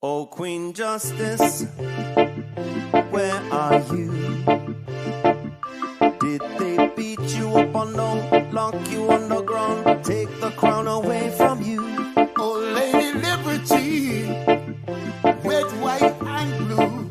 Oh, Queen Justice, where are you? Did they beat you up or no? Lock you on the ground, take the crown away from you? Oh, Lady Liberty, red, white, and blue.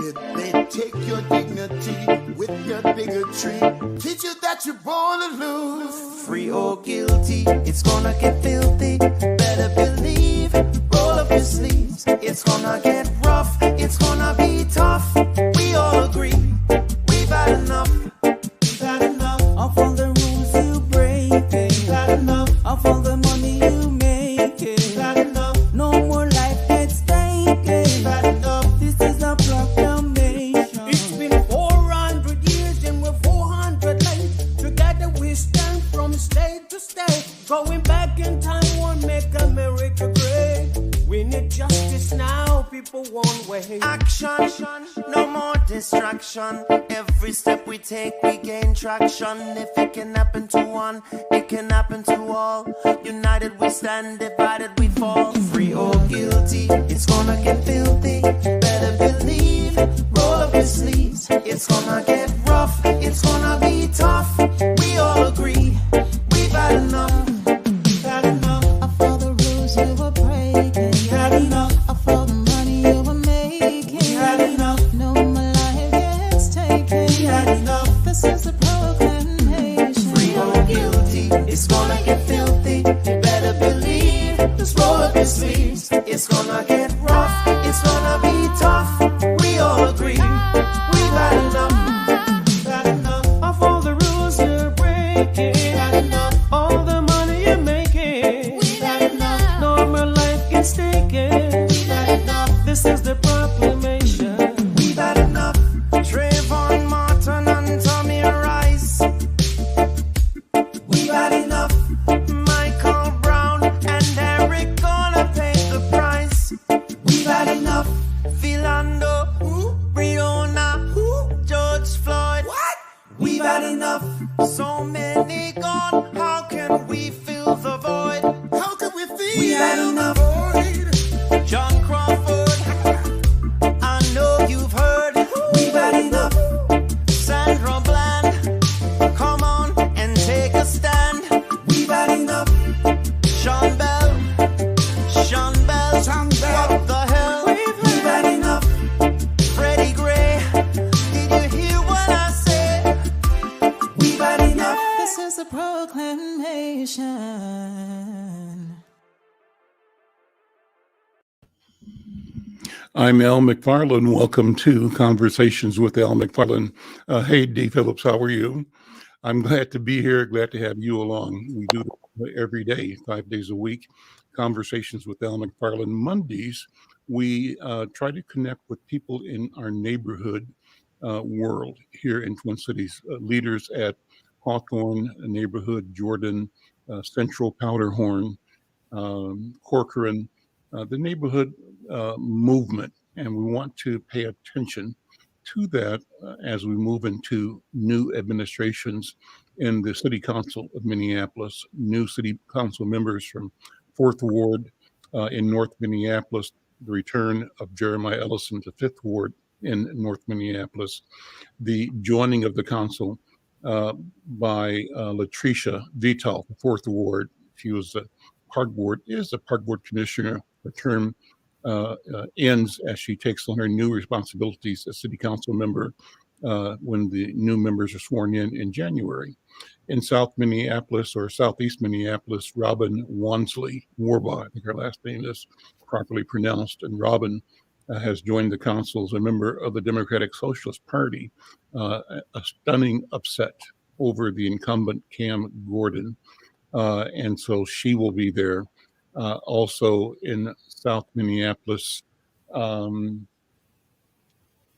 Did they take your dignity with their bigotry? Teach you that you're born to lose. Free or guilty, it's gonna get filthy. Better believe, roll up your sleeves. It's gonna get rough, it's gonna be tough. We all agree, we've had enough. We've had enough of all the rules you break. We've had enough of all the money you make. We've had enough, no more life gets taken. We've had enough, this is a proclamation. It's been 400 years and we're 400 late. Together we stand from state to state. Going back in time won't make America great. We need justice now, people won't wait. Action, no more distraction. Every step we take, we gain traction. If it can happen to one, it can happen to all. United we stand, divided we fall. Free or guilty, it's gonna get filthy. Better believe, roll up your sleeves. It's gonna get rough, it's gonna be tough. We all agree, we've had enough. We've had enough of all the rules you were breaking. We had enough of all the money you were making. We had enough. No more life gets taken. We had enough. This is a proclamation. Free or guilty, it's gonna get filthy. You better believe, just roll up your sleeves. It's gonna get rough, it's gonna be tough. We all agree, we've had enough. We've had enough Of all the rules you're breaking. We've had enough. All the money you're making. We've had enough. No more life gets taken. We've had enough. This is the proclamation. We've had enough. Trayvon Martin and Tommy Rice. We've had enough. Michael Brown and Eric gonna pay the price. We've had enough. Philando, Breonna, George Floyd. What? We've had enough. So many gone. How can we fill the void? How can we feel? We've had enough. John Crawford, I know you've heard. We've had enough. Sandra Bland, come on and take a stand. We've had enough. Sean Bell, what the hell? We've had enough. Freddie Gray, did you hear what I said? We've had enough. This is a proclamation. I'm Al McFarlane. Welcome to Conversations with Al McFarlane. Hey, Dave Phillips, how are you? I'm glad to be here. Glad to have you along. We do this every day, 5 days a week. Conversations with Al McFarlane. Mondays, we try to connect with people in our neighborhood world here in Twin Cities. Leaders at Hawthorne neighborhood, Jordan, Central Powderhorn, Corcoran, the neighborhood movement, and we want to pay attention to that as we move into new administrations in the City Council of Minneapolis, new City Council members from 4th Ward in North Minneapolis, the return of Jeremiah Ellison to 5th Ward in North Minneapolis, the joining of the council by Latricia Vital, 4th Ward. She was a park board commissioner. Her term ends as she takes on her new responsibilities as city council member when the new members are sworn in January. In South Minneapolis or Southeast Minneapolis, Robin Warbaugh, I think her last name is properly pronounced, and Robin has joined the council as a member of the Democratic Socialist Party, a stunning upset over the incumbent Cam Gordon. And so she will be there. Also in South Minneapolis, joining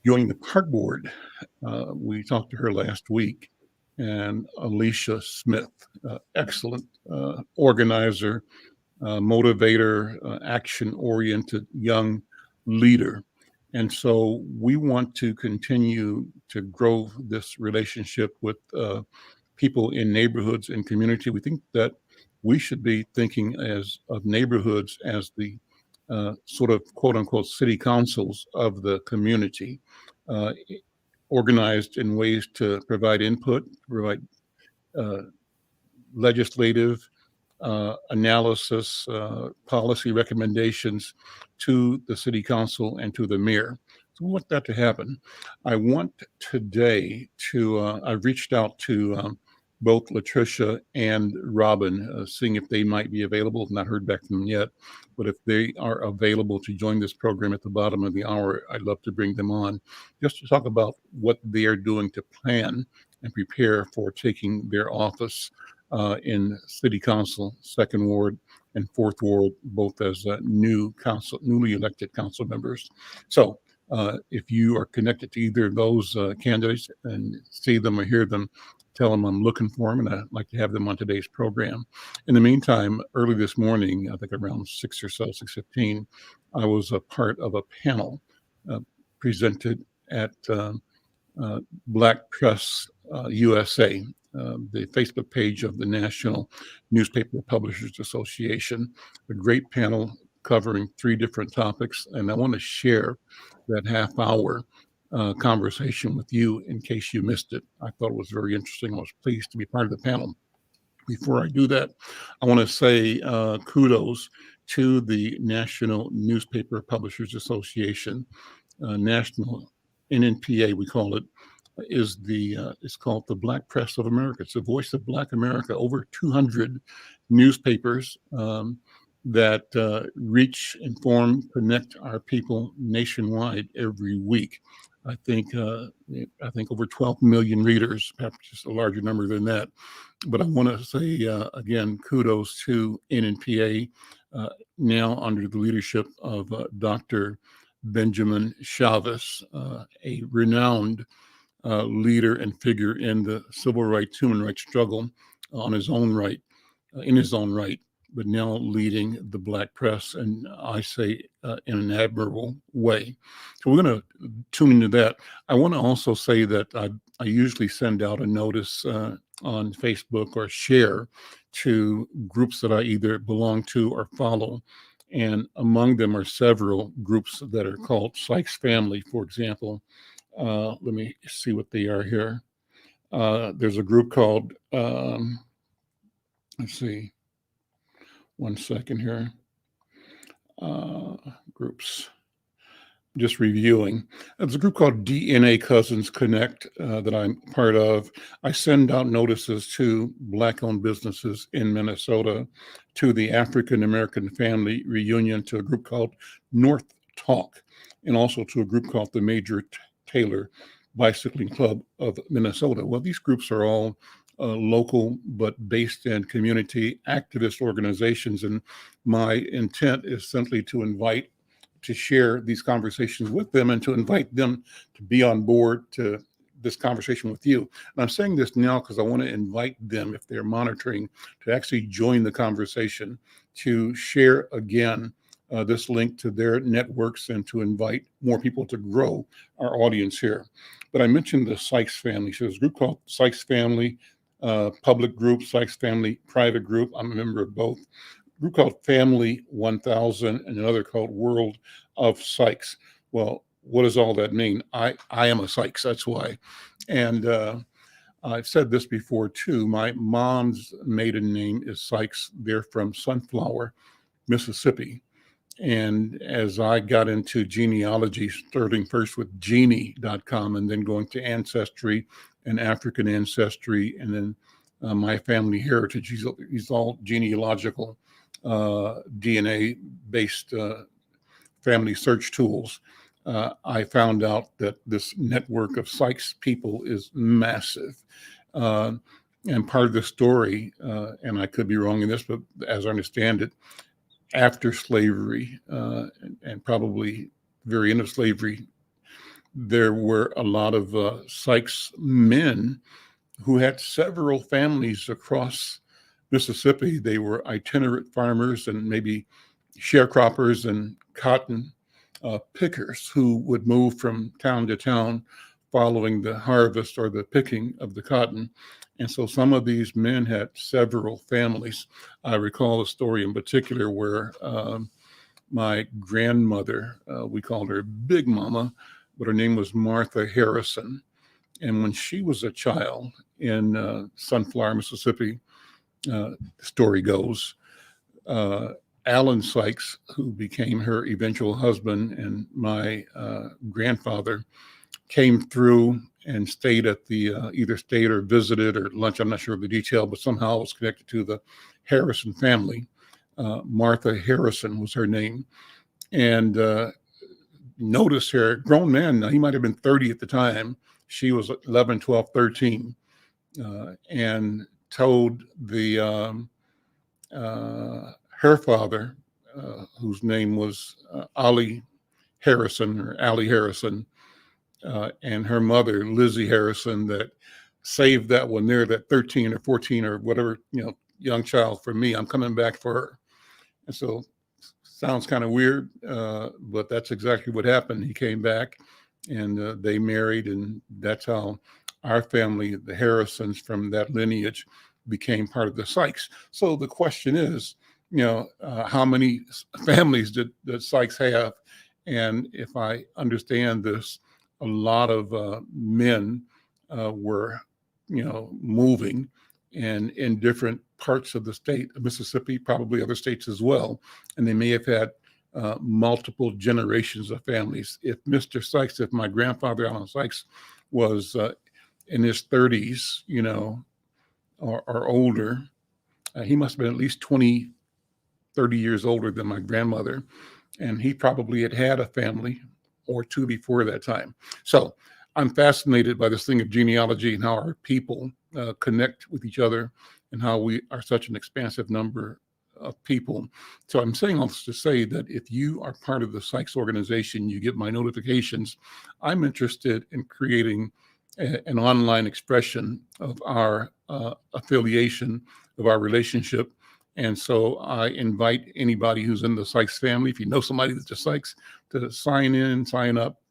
the park board. We talked to her last week, and Alicia Smith, excellent organizer, motivator, action-oriented young leader. And so we want to continue to grow this relationship with people in neighborhoods and community. We think that we should be thinking of neighborhoods as the sort of quote unquote city councils of the community, organized in ways to provide input, provide legislative analysis, policy recommendations to the city council and to the mayor. So we want that to happen. I want today to, I've reached out to both Latricia and Robin, seeing if they might be available. Not heard back from them yet, but if they are available to join this program at the bottom of the hour, I'd love to bring them on just to talk about what they are doing to plan and prepare for taking their office in City Council, 2nd Ward and 4th Ward, both as newly elected council members. So if you are connected to either of those candidates and see them or hear them, tell them I'm looking for them, and I'd like to have them on today's program. In the meantime, early this morning, I think around 6 or so, 6:15, I was a part of a panel presented at Black Press USA, the Facebook page of the National Newspaper Publishers Association. A great panel covering 3 different topics, and I want to share that half-hour conversation with you in case you missed it. I thought it was very interesting. I was pleased to be part of the panel. Before I do that, I want to say kudos to the National Newspaper Publishers Association, National Nmpa, we call it, is it's called the Black Press of America. It's the voice of Black America. Over 200 newspapers that reach, inform, connect our people nationwide every week. I think over 12 million readers, perhaps just a larger number than that. But I want to say again, kudos to NNPA, now under the leadership of Dr. Benjamin Chavez, a renowned leader and figure in the civil rights, human rights struggle in his own right, but now leading the Black press, and I say in an admirable way. So we're going to tune into that. I want to also say that I usually send out a notice on Facebook or share to groups that I either belong to or follow. And among them are several groups that are called Sykes Family, for example. Let me see what they are here. There's a group called, let's see, one second here. Groups. Just reviewing. There's a group called DNA Cousins Connect that I'm part of. I send out notices to Black-owned businesses in Minnesota, to the African American Family Reunion, to a group called North Talk, and also to a group called the Major Taylor Bicycling Club of Minnesota. Well, these groups are all local but based in community activist organizations, and my intent is simply to share these conversations with them and to invite them to be on board to this conversation with you. And I'm saying this now because I want to invite them, if they're monitoring, to actually join the conversation, to share again this link to their networks and to invite more people to grow our audience here. But I mentioned the Sykes Family. So there's a group called Sykes Family Public Group, Sykes Family Private Group. I'm a member of both. A group called Family 1000 and another called World of Sykes. Well, what does all that mean? I am a Sykes, that's why. And I've said this before too. My mom's maiden name is Sykes. They're from Sunflower, Mississippi. And as I got into genealogy, starting first with genie.com and then going to Ancestry and African Ancestry, and then my family heritage, these all genealogical DNA-based family search tools. I found out that this network of Sykes people is massive. And part of the story, and I could be wrong in this, but as I understand it, after slavery and probably very end of slavery, there were a lot of Sykes men who had several families across Mississippi. They were itinerant farmers and maybe sharecroppers and cotton pickers who would move from town to town following the harvest or the picking of the cotton. And so some of these men had several families. I recall a story in particular where my grandmother, we called her Big Mama, but her name was Martha Harrison. And when she was a child in Sunflower, Mississippi, the story goes, Alan Sykes, who became her eventual husband, and my grandfather came through and stayed at the either stayed or visited or lunch. I'm not sure of the detail, but somehow it was connected to the Harrison family. Martha Harrison was her name. And notice here, grown man, now he might have been 30 at the time. She was 11, 12, 13, and told the her father, whose name was Ollie Harrison or Allie Harrison, and her mother, Lizzie Harrison, that saved that one there, that 13 or 14 or whatever, young child for me. I'm coming back for her. And so sounds kind of weird, but that's exactly what happened. He came back and they married, and that's how our family, the Harrisons from that lineage, became part of the Sykes. So the question is, how many families did Sykes have? And if I understand this, a lot of men were, moving and in different parts of the state of Mississippi, probably other states as well. And they may have had multiple generations of families. If Mr. Sykes, if my grandfather, Alan Sykes, was in his 30s, or older, he must have been at least 20, 30 years older than my grandmother. And he probably had a family or two before that time. So I'm fascinated by this thing of genealogy and how our people connect with each other and how we are such an expansive number of people. So I'm saying all this to say that if you are part of the Sykes organization, you get my notifications. I'm interested in creating an online expression of our affiliation, of our relationship. And so I invite anybody who's in the Sykes family, if you know somebody that's a Sykes, to sign in, sign up,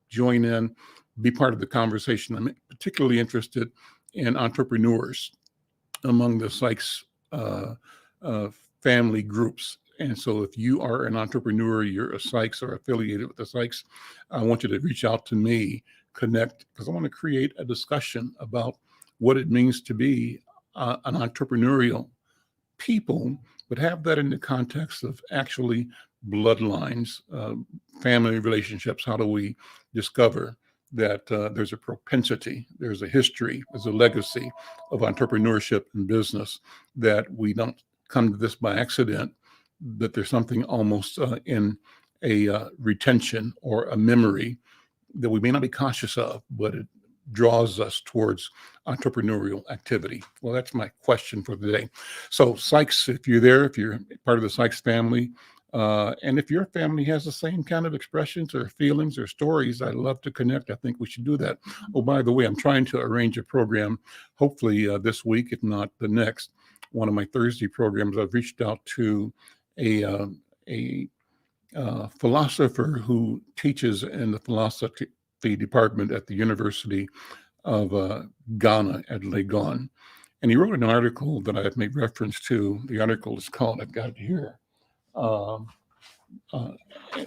join in, be part of the conversation. I'm particularly interested in entrepreneurs among the Sykes family groups. And so if you are an entrepreneur, you're a Sykes or affiliated with the Sykes, I want you to reach out to me, connect, because I want to create a discussion about what it means to be an entrepreneurial people, but have that in the context of actually bloodlines, family relationships. How do we discover that there's a propensity, there's a history, there's a legacy of entrepreneurship and business, that we don't come to this by accident, that there's something almost in a retention or a memory that we may not be conscious of, but it draws us towards entrepreneurial activity. Well, that's my question for the day. So Sykes, if you're there, if you're part of the Sykes family, and if your family has the same kind of expressions or feelings or stories, I'd love to connect. I think we should do that. Oh, by the way, I'm trying to arrange a program, hopefully this week, if not the next. One of my Thursday programs, I've reached out to a philosopher who teaches in the philosophy department at the University of Ghana at Legon. And he wrote an article that I've made reference to. The article is called, I've got it here,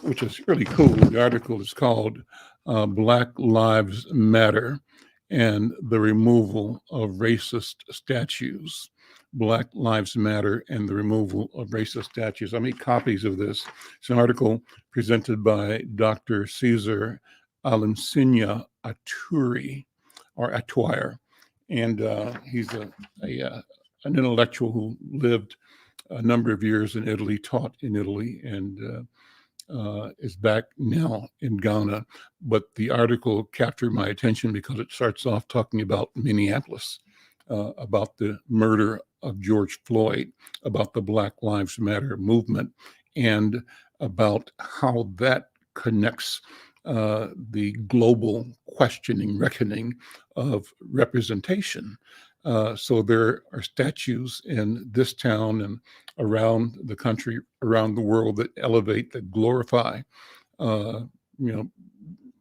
which is really cool. The article is called Black Lives Matter and the Removal of Racist Statues. Black Lives Matter and the Removal of Racist Statues. I made copies of this. It's an article presented by Dr. Caesar Alamsinya Aturi, or Atuire. And he's an intellectual who lived a number of years in Italy, taught in Italy, and is back now in Ghana. But the article captured my attention because it starts off talking about Minneapolis, about the murder of George Floyd, about the Black Lives Matter movement, and about how that connects the global questioning, reckoning of representation. So there are statues in this town and around the country, around the world, that elevate, that glorify,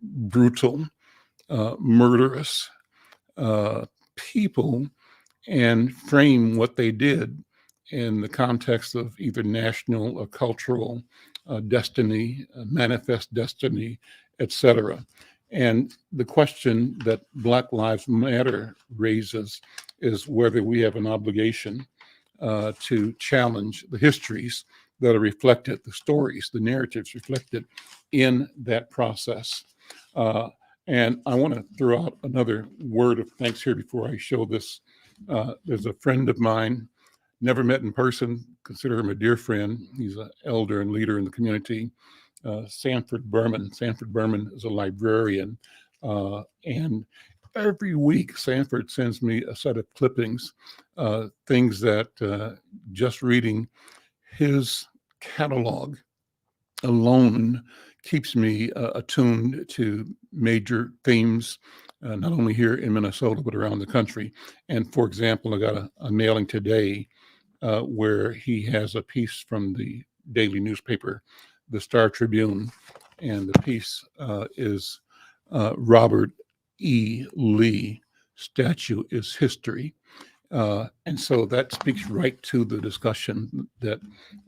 brutal, murderous people, and frame what they did in the context of either national or cultural destiny, manifest destiny, etc. And the question that Black Lives Matter raises is whether we have an obligation to challenge the histories that are reflected, the stories, the narratives reflected in that process. And I want to throw out another word of thanks here before I show this. There's a friend of mine, never met in person, consider him a dear friend. He's an elder and leader in the community, Sanford Berman. Sanford Berman is a librarian. And every week, Sanford sends me a set of clippings, things that just reading his catalog alone keeps me attuned to major themes, not only here in Minnesota, but around the country. And for example, I got a mailing today where he has a piece from the daily newspaper, the Star Tribune, and the piece is Robert E. Lee, Statue is History. And so that speaks right to the discussion that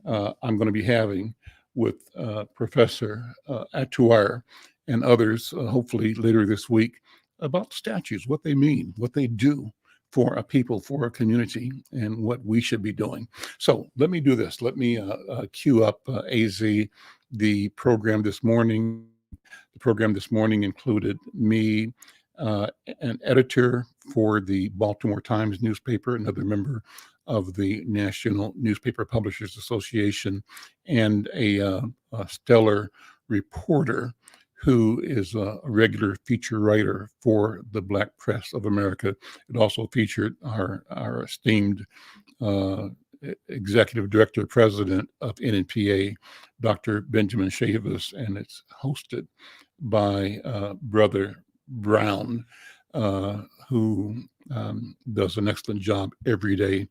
I'm going to be having with Professor Atuar and others, hopefully later this week, about statues, what they mean, what they do for a people, for a community, and what we should be doing. So let me do this. Let me cue up AZ, the program this morning. The program this morning included me, an editor for the Baltimore Times newspaper, another member of the National Newspaper Publishers Association, and a stellar reporter who is a regular feature writer for the Black Press of America. It also featured our esteemed executive director, president of Nmpa, Dr. Benjamin Chavis, and it's hosted by Brother Brown, who does an excellent job every day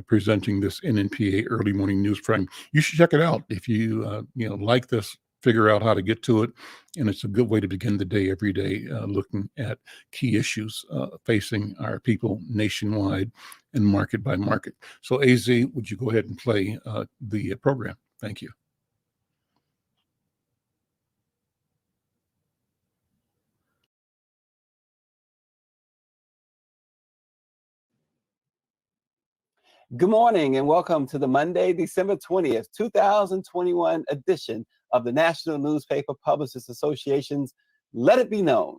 presenting this Nmpa early morning news frame. You should check it out if you like this. Figure out how to get to it, and it's a good way to begin the day every day, looking at key issues facing our people nationwide and market by market. So AZ, would you go ahead and play the program? Thank you. Good morning and welcome to the Monday, December 20th, 2021 edition of the National Newspaper Publishers Association's Let It Be Known.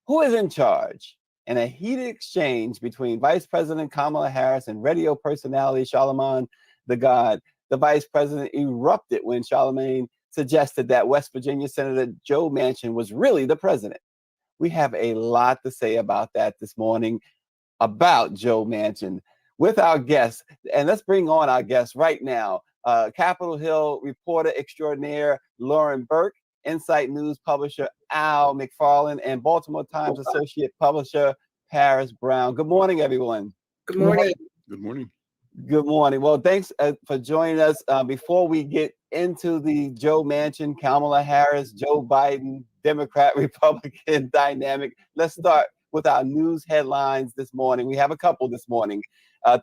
Who is in charge? In a heated exchange between Vice President Kamala Harris and radio personality Charlamagne tha God, the Vice President erupted when Charlamagne suggested that West Virginia Senator Joe Manchin was really the president. We have a lot to say about that this morning, about Joe Manchin, with our guests. And let's bring on our guests right now. Capitol Hill reporter extraordinaire Lauren Burke, Insight News publisher Al McFarlane, and Baltimore Times associate publisher Paris Brown. Good morning, everyone. Good morning. Good morning. Good morning. Well, thanks for joining us. Before we get into the Joe Manchin, Kamala Harris, Joe Biden, Democrat, Republican dynamic, let's start with our news headlines this morning. We have a couple this morning.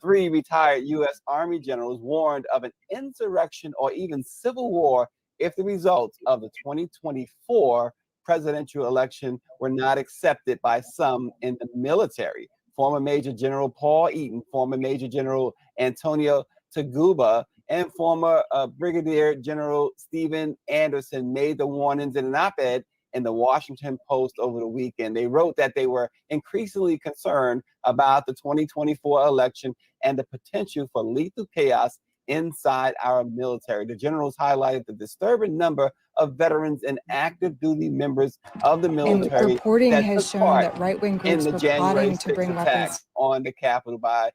3 retired U.S. Army generals warned of an insurrection or even civil war if the results of the 2024 presidential election were not accepted by some in the military. Former Major General Paul Eaton, former Major General Antonio Taguba, and former Brigadier General Stephen Anderson made the warnings in an op-ed in the Washington Post over the weekend. They wrote that they were increasingly concerned about the 2024 election and the potential for lethal chaos inside our military. The generals highlighted the disturbing number of veterans and active duty members of the military. And reporting has shown that right-wing groups were plotting to bring weapons on the Capitol by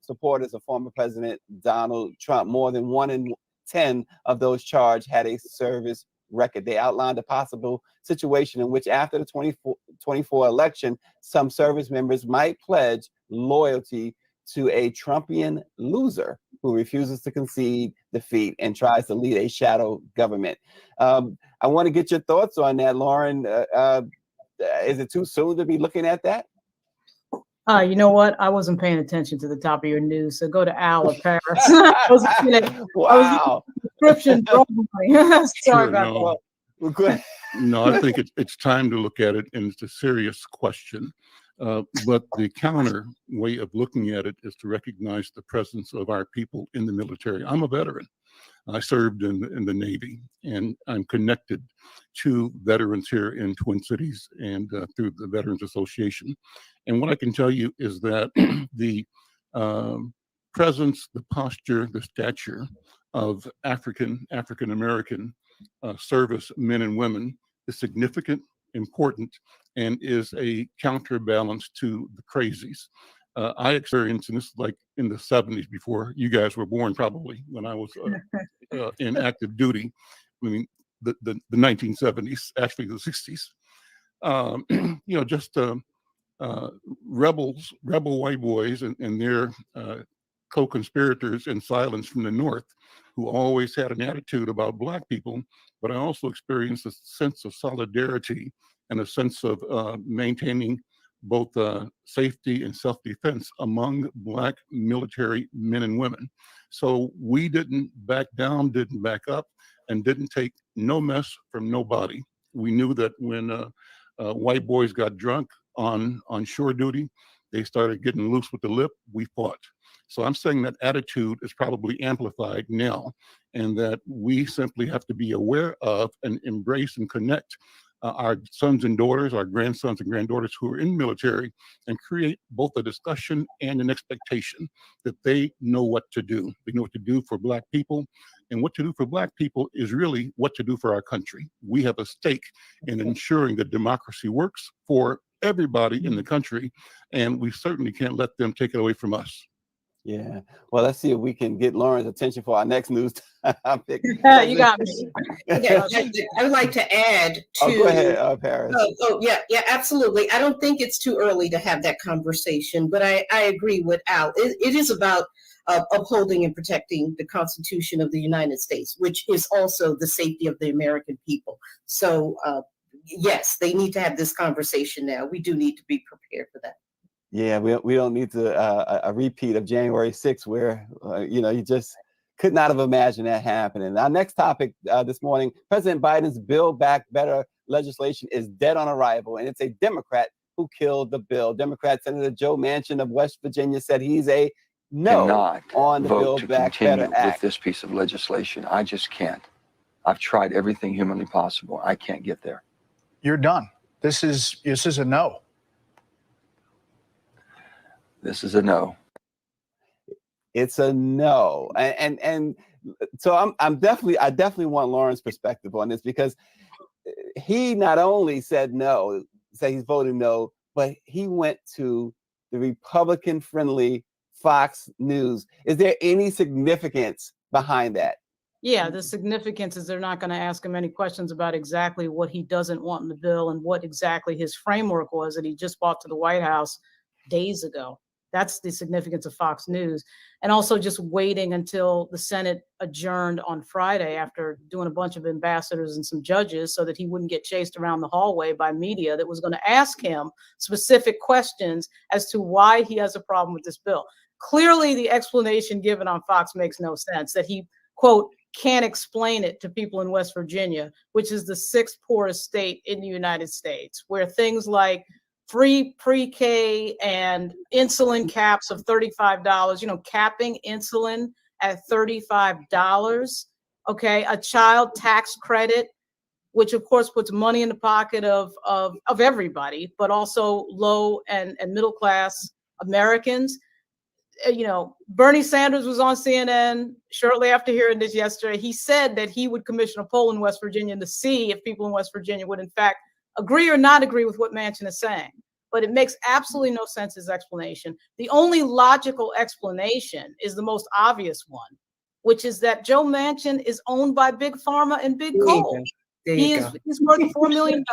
supporters of former President Donald Trump. More than 1 in 10 of those charged had a service record. They outlined a possible situation in which after the 2024 election, some service members might pledge loyalty to a Trumpian loser who refuses to concede defeat and tries to lead a shadow government. I want to get your thoughts on that, Lauren. Is it too soon to be looking at that? You know what? I wasn't paying attention to the top of your news, so go to Al or Paris. Wow. prescription drug money. Sorry Sure, about no. that. Well, good. No, I think it's time to look at it, and it's a serious question. But the counter way of looking at it is to recognize the presence of our people in the military. I'm a veteran. I served in the Navy, and I'm connected to veterans here in Twin Cities and through the Veterans Association. And what I can tell you is that the presence, the posture, the stature of African American service men and women is significant, important, and is a counterbalance to the crazies. I experienced, and this is like in the 70s before you guys were born, probably, when I was in active duty. I mean, the 1970s, actually the 60s. Just rebel white boys and their co-conspirators in silence from the North, who always had an attitude about Black people. But I also experienced a sense of solidarity and a sense of maintaining both safety and self-defense among Black military men and women. So we didn't back down, didn't back up, and didn't take no mess from nobody. We knew that when white boys got drunk on shore duty, they started getting loose with the lip, we fought. So I'm saying that attitude is probably amplified now, and that we simply have to be aware of and embrace and connect our sons and daughters, our grandsons and granddaughters who are in the military, and create both a discussion and an expectation that they know what to do. They know what to do for Black people, and what to do for Black people is really what to do for our country. We have a stake in ensuring that democracy works for everybody in the country, and we certainly can't let them take it away from us. Yeah. Well, let's see if we can get Lauren's attention for our next news topic. You got me. I would like to add to. Oh, go ahead, Paris. Yeah, absolutely. I don't think it's too early to have that conversation, but I agree with Al. It is about upholding and protecting the Constitution of the United States, which is also the safety of the American people. So, yes, they need to have this conversation now. We do need to be prepared for that. Yeah, we don't need to a repeat of January 6th where, you just could not have imagined that happening. Our next topic this morning, President Biden's Build Back Better legislation is dead on arrival, and it's a Democrat who killed the bill. Democrat Senator Joe Manchin of West Virginia said he's a no on the Build Back Better Act. With this piece of legislation, I just can't. I've tried everything humanly possible. I can't get there. You're done. This is a no. This is a no. It's a no, and so I definitely want Lauren's perspective on this, because he not only said no, say he's voting no, but he went to the Republican-friendly Fox News. Is there any significance behind that? Yeah, the significance is they're not going to ask him any questions about exactly what he doesn't want in the bill and what exactly his framework was that he just brought to the White House days ago. That's the significance of Fox News. And also just waiting until the Senate adjourned on Friday after doing a bunch of ambassadors and some judges so that he wouldn't get chased around the hallway by media that was going to ask him specific questions as to why he has a problem with this bill. Clearly, the explanation given on Fox makes no sense, that he, quote, can't explain it to people in West Virginia, which is the 6th poorest state in the United States, where things like free pre-K and insulin caps of $35, capping insulin at $35, okay, a child tax credit, which of course puts money in the pocket of everybody, but also low and middle class Americans. Bernie Sanders was on CNN shortly after hearing this yesterday. He said that he would commission a poll in West Virginia to see if people in West Virginia would in fact agree or not agree with what Manchin is saying. But it makes absolutely no sense, his explanation. The only logical explanation is the most obvious one, which is that Joe Manchin is owned by Big Pharma and Big Coal. He's worth $4 million.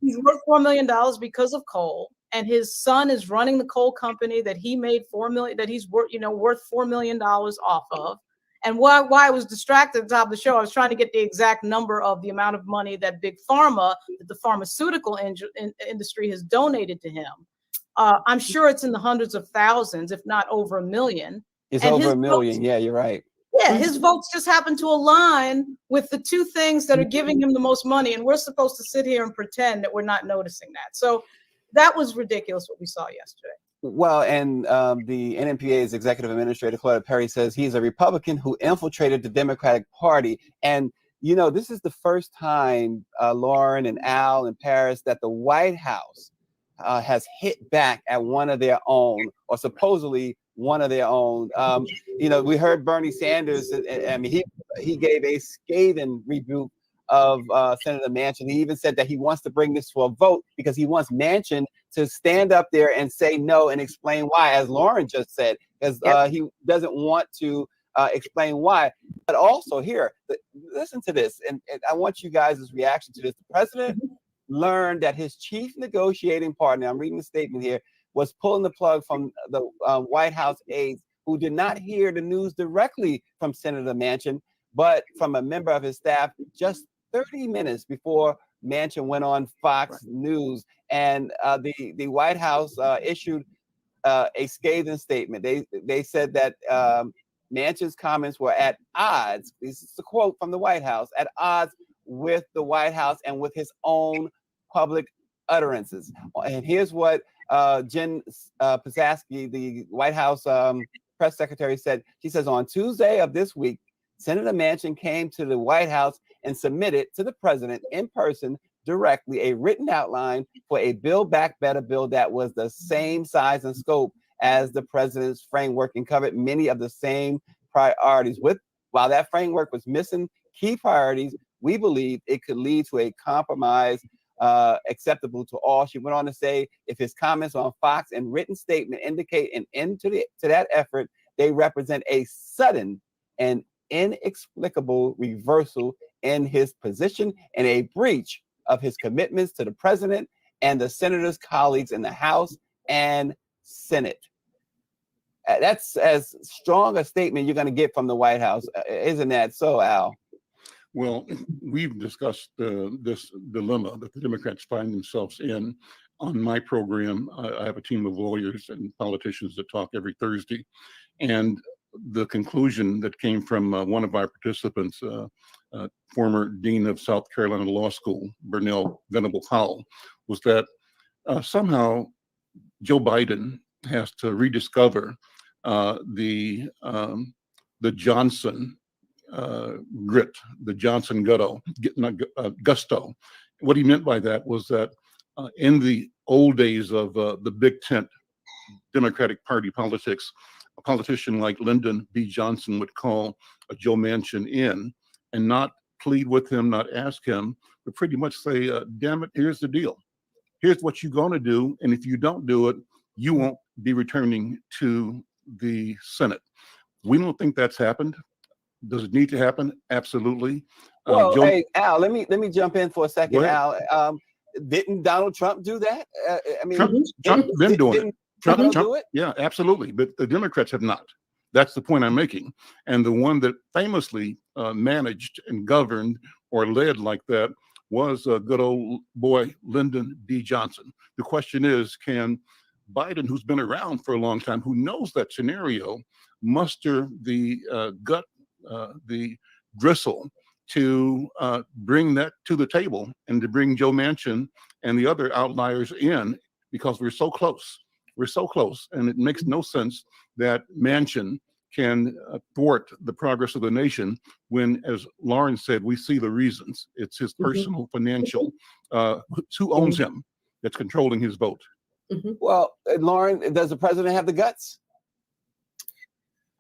He's worth $4 million because of coal. And his son is running the coal company that he made $4 million, that he's worth $4 million off of. And why I was distracted at the top of the show, I was trying to get the exact number of the amount of money that Big Pharma, that the pharmaceutical industry has donated to him. I'm sure it's in the hundreds of thousands, if not over $1 million. It's over $1 million. Yeah, you're right. Yeah, his votes just happen to align with the two things that are giving him the most money, and we're supposed to sit here and pretend that we're not noticing that. So that was ridiculous what we saw yesterday. Well, and the NMPA's executive administrator, Claudia Perry, says he's a Republican who infiltrated the Democratic Party. And, you know, this is the first time, Lauren and Al and Paris, that the White House has hit back at one of their own, or supposedly one of their own. You know, we heard Bernie Sanders, I mean, he gave a scathing rebuke of Senator Manchin. He even said that he wants to bring this to a vote because he wants Manchin to stand up there and say no and explain why, as Lauren just said, because he doesn't want to explain why. But also here, listen to this, and I want you guys' reaction to this. The president learned that his chief negotiating partner, I'm reading the statement here, was pulling the plug from the White House aides who did not hear the news directly from Senator Manchin, but from a member of his staff just 30 minutes before Manchin went on Fox News. And the White House issued a scathing statement. They said that Manchin's comments were at odds, this is a quote from the White House, at odds with the White House and with his own public utterances. And here's what Jen Psaki, the White House press secretary, said. She says, on Tuesday of this week, Senator Manchin came to the White House and submitted to the president in person directly a written outline for a Build Back Better bill that was the same size and scope as the president's framework and covered many of the same priorities. While that framework was missing key priorities, we believe it could lead to a compromise acceptable to all. She went on to say, if his comments on Fox and written statement indicate an end to that effort, they represent a sudden and inexplicable reversal in his position and a breach of his commitments to the president and the senator's colleagues in the House and Senate. That's as strong a statement you're going to get from the White House, isn't that so, Al? Well, we've discussed this dilemma that the Democrats find themselves in on my program. I have a team of lawyers and politicians that talk every Thursday. And the conclusion that came from one of our participants, former dean of South Carolina Law School, Burnell Venable Powell, was that somehow Joe Biden has to rediscover the Johnson grit, the Johnson gusto. What he meant by that was that in the old days of the big tent Democratic Party politics, a politician like Lyndon B. Johnson would call Joe Manchin in and not plead with him, not ask him, but pretty much say, damn it, here's the deal. Here's what you're going to do. And if you don't do it, you won't be returning to the Senate. We don't think that's happened. Does it need to happen? Absolutely. Well, hey, Al, let me jump in for a second, Al. Didn't Donald Trump do that? I mean, Trump's been doing it. Trump do it? Yeah, absolutely. But the Democrats have not. That's the point I'm making. And the one that famously managed and governed or led like that was good old boy Lyndon B. Johnson. The question is, can Biden, who's been around for a long time, who knows that scenario, muster the gut, the gristle to bring that to the table and to bring Joe Manchin and the other outliers in, because we're so close. We're so close, and it makes no sense that Manchin can thwart the progress of the nation when, as Lauren said, we see the reasons. It's his personal financial, who owns him, that's controlling his vote. Well, Lauren, does the president have the guts?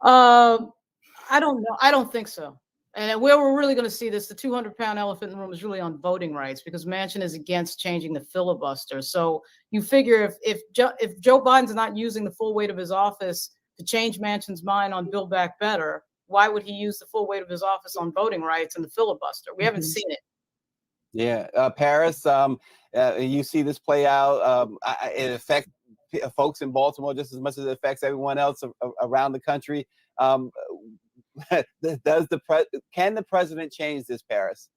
I don't know. I don't think so. And where we're really going to see this, the 200-pound elephant in the room is really on voting rights, because Manchin is against changing the filibuster. So you figure if Joe Biden's not using the full weight of his office to change Manchin's mind on Build Back Better, why would he use the full weight of his office on voting rights and the filibuster? We haven't seen it. Yeah, Paris, you see this play out. It affects folks in Baltimore just as much as it affects everyone else around the country. Can the president change this, Paris?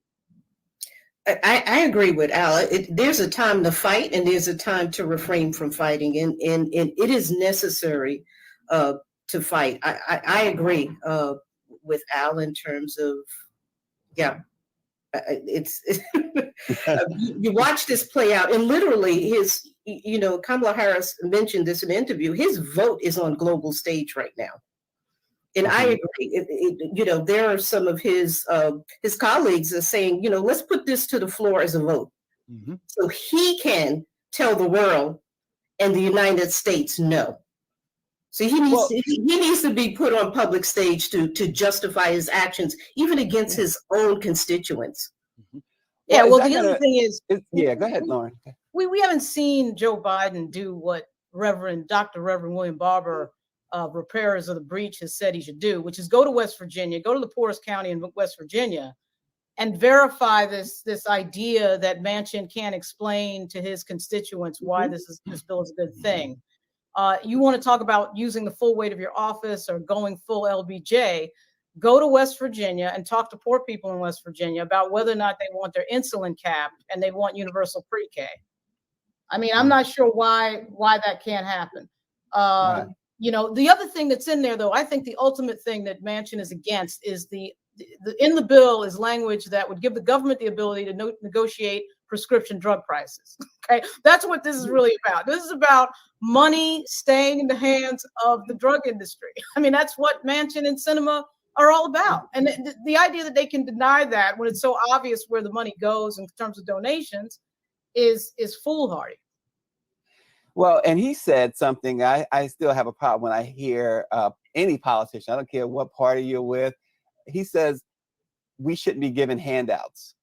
I agree with Al. There's a time to fight and there's a time to refrain from fighting, and it is necessary to fight. I agree with Al in terms of, yeah, it's you watch this play out, and literally his, you know, Kamala Harris mentioned this in an interview. His vote is on global stage right now, and I agree. You know, there are some of his colleagues are saying, you know, let's put this to the floor as a vote, so he can tell the world and the United States no. So he needs to be put on public stage to justify his actions, even against his own constituents. Yeah, well, the other thing is, yeah, go ahead, Lauren. We haven't seen Joe Biden do what Dr. Reverend William Barber, repairers of the breach, has said he should do, which is go to West Virginia, go to the poorest county in West Virginia, and verify this idea that Manchin can't explain to his constituents why this bill is a good thing. You want to talk about using the full weight of your office or going full LBJ, go to West Virginia and talk to poor people in West Virginia about whether or not they want their insulin capped and they want universal pre-K. I mean, I'm not sure why that can't happen. You know, the other thing that's in there, though, I think the ultimate thing that Manchin is against is in the bill is language that would give the government the ability to negotiate prescription drug prices. Okay, that's what this is really about. This is about money staying in the hands of the drug industry. I mean, that's what Manchin and Sinema are all about. And the idea that they can deny that when it's so obvious where the money goes in terms of donations is foolhardy. Well, and he said something I still have a problem when I hear any politician, I don't care what party you're with, he says we shouldn't be given handouts.